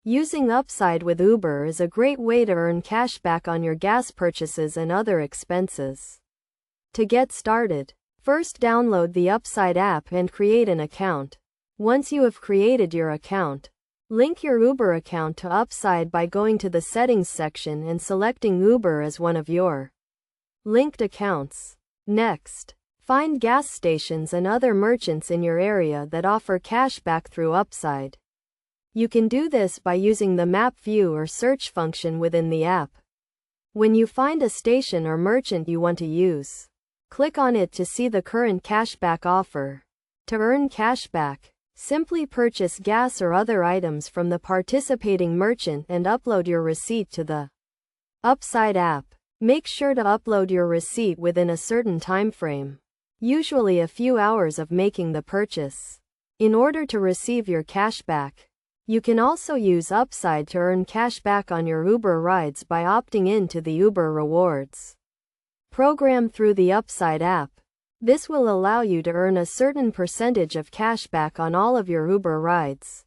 Using Upside with Uber is a great way to earn cash back on your gas purchases and other expenses. To get started, first download the Upside app and create an account. Once you have created your account, link your Uber account to Upside by going to the Settings section and selecting Uber as one of your linked accounts. Next, find gas stations and other merchants in your area that offer cash back through Upside. You can do this by using the map view or search function within the app. When you find a station or merchant you want to use, click on it to see the current cashback offer. To earn cashback, simply purchase gas or other items from the participating merchant and upload your receipt to the Upside app. Make sure to upload your receipt within a certain time frame, usually a few hours of making the purchase, in order to receive your cashback. You can also use Upside to earn cash back on your Uber rides by opting in to the Uber Rewards program through the Upside app. This will allow you to earn a certain percentage of cash back on all of your Uber rides.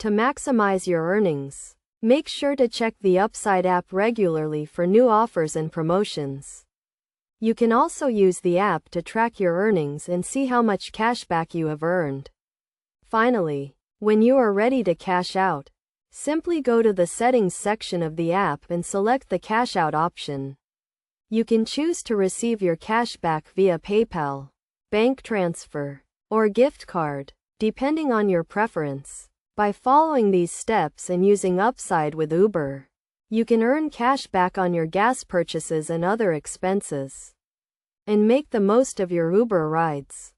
To maximize your earnings, make sure to check the Upside app regularly for new offers and promotions. You can also use the app to track your earnings and see how much cash back you have earned. Finally, when you are ready to cash out, simply go to the Settings section of the app and select the Cash Out option. You can choose to receive your cash back via PayPal, bank transfer, or gift card, depending on your preference. By following these steps and using Upside with Uber, you can earn cash back on your gas purchases and other expenses, and make the most of your Uber rides.